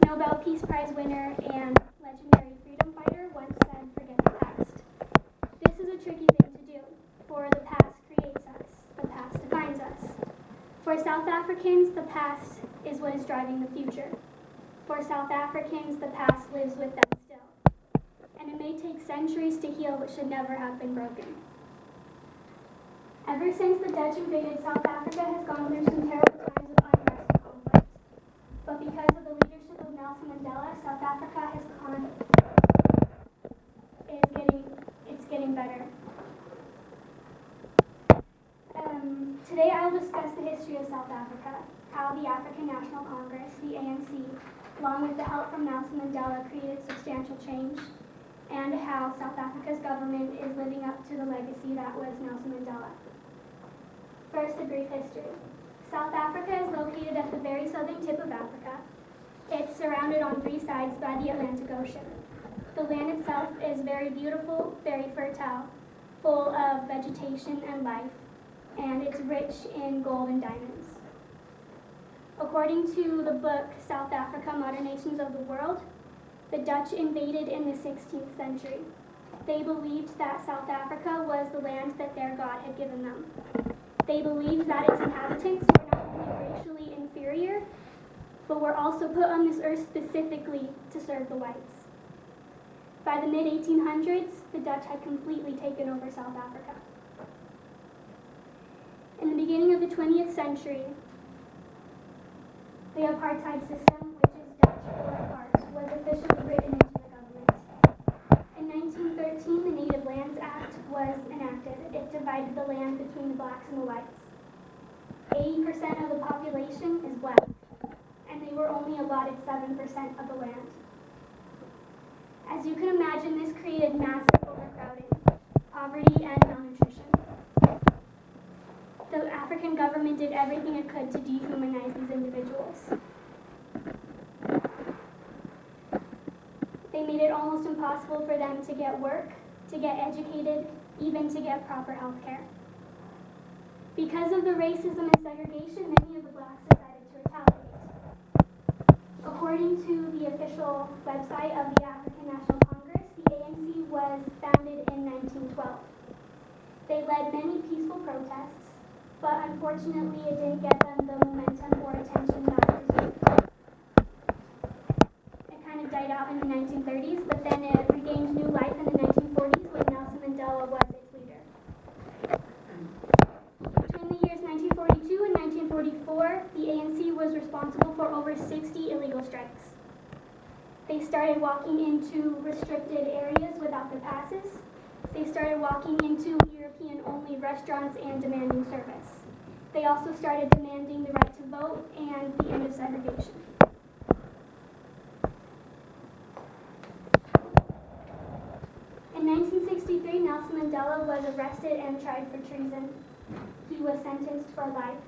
Nobel Peace Prize winner and legendary freedom fighter once said, "Forget the past." This is a tricky thing to do, for the past creates us, the past defines us. For South Africans, the past is what is driving the future. For South Africans, the past lives with them still. And it may take centuries to heal what should never have been broken. Ever since the Dutch invaded, South Africa has gone through some terrible times of unrest and conflict. But because of the leadership of Nelson Mandela, South Africa it's getting better. Today I will discuss the history of South Africa, how the African National Congress, the ANC, along with the help from Nelson Mandela, created substantial change, and how South Africa's government is living up to the legacy that was Nelson Mandela. First, a brief history. South Africa is located at the very southern tip of Africa. It's surrounded on three sides by the Atlantic Ocean. The land itself is very beautiful, very fertile, full of vegetation and life, and it's rich in gold and diamonds. According to the book South Africa, Modern Nations of the World, the Dutch invaded in the 16th century. They believed that South Africa was the land that their God had given them. They believed that its inhabitants were not only racially inferior, but were also put on this earth specifically to serve the whites. By the mid-1800s, the Dutch had completely taken over South Africa. In the beginning of the 20th century, the apartheid system, which is Dutch for apart, was officially written into the government. In 1913, the Native Lands Act was enacted. It divided the land between the blacks and the whites. 80% of the population is black, and they were only allotted 7% of the land. As you can imagine, this created massive overcrowding, poverty, and malnutrition. The African government did everything it could to dehumanize these individuals. They made it almost impossible for them to get work, to get educated, even to get proper health care. Because of the racism and segregation, many of the blacks decided to retaliate. According to the official website of the African National Congress, the ANC was founded in 1912. They led many peaceful protests, but unfortunately it didn't get them the momentum or attention that it deserved. It kind of died out in the 1930s, but then it regained new life in the 1940s when Nelson Mandela was its leader. Between the years 1942 and 1944, the ANC was responsible for over 60 illegal strikes. They started walking into restricted areas without their passes. They started walking into European-only restaurants and demanding service. They also started demanding the right to vote and the end of segregation. In 1963, Nelson Mandela was arrested and tried for treason. He was sentenced for life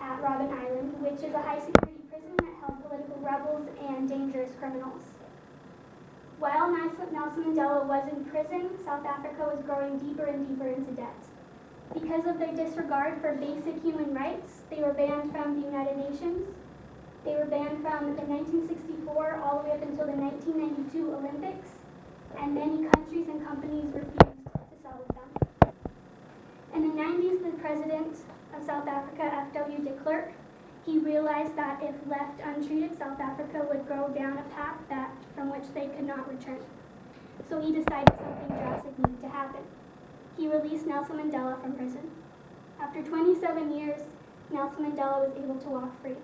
at Robben Island, which is a high-security prison that held political rebels and dangerous criminals. While Nelson Mandela was in prison, South Africa was growing deeper and deeper into debt. Because of their disregard for basic human rights, they were banned from the United Nations. They were banned from the 1964 all the way up until the 1992 Olympics, and many countries and companies refused to sell with them. In the 90s, the president of South Africa, F.W. de Klerk, he realized that if left untreated, South Africa would go down a path from which they could not return. So he decided something drastic needed to happen. He released Nelson Mandela from prison. After 27 years, Nelson Mandela was able to walk free.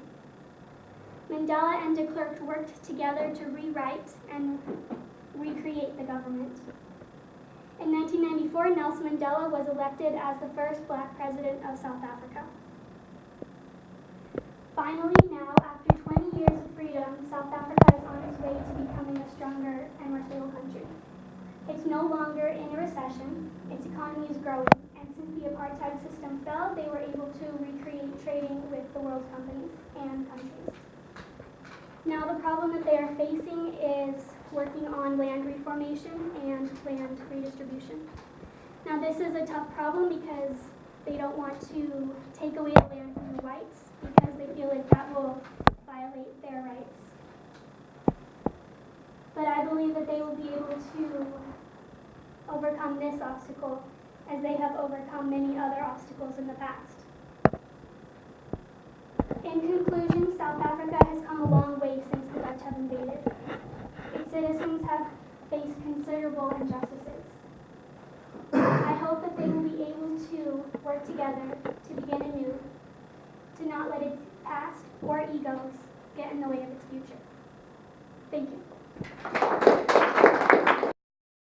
Mandela and de Klerk worked together to rewrite and recreate the government. In 1994, Nelson Mandela was elected as the first black president of South Africa. Finally, now, after 20 years of freedom, South Africa is on its way to becoming a stronger and more stable country. It's no longer in a recession, its economy is growing, and since the apartheid system fell, they were able to recreate trading with the world's companies and countries. Now, the problem that they are facing is working on land reformation and land redistribution. Now, this is a tough problem because they don't want to take away the land from the whites because they feel like that will violate their rights. But I believe that they will be able to overcome this obstacle as they have overcome many other obstacles in the past. In conclusion, South Africa has come a long way since the Dutch have invaded. Its citizens have faced considerable injustices. I hope that they will be able to work together to begin anew, to not let its past or egos get in the way of its future. Thank you.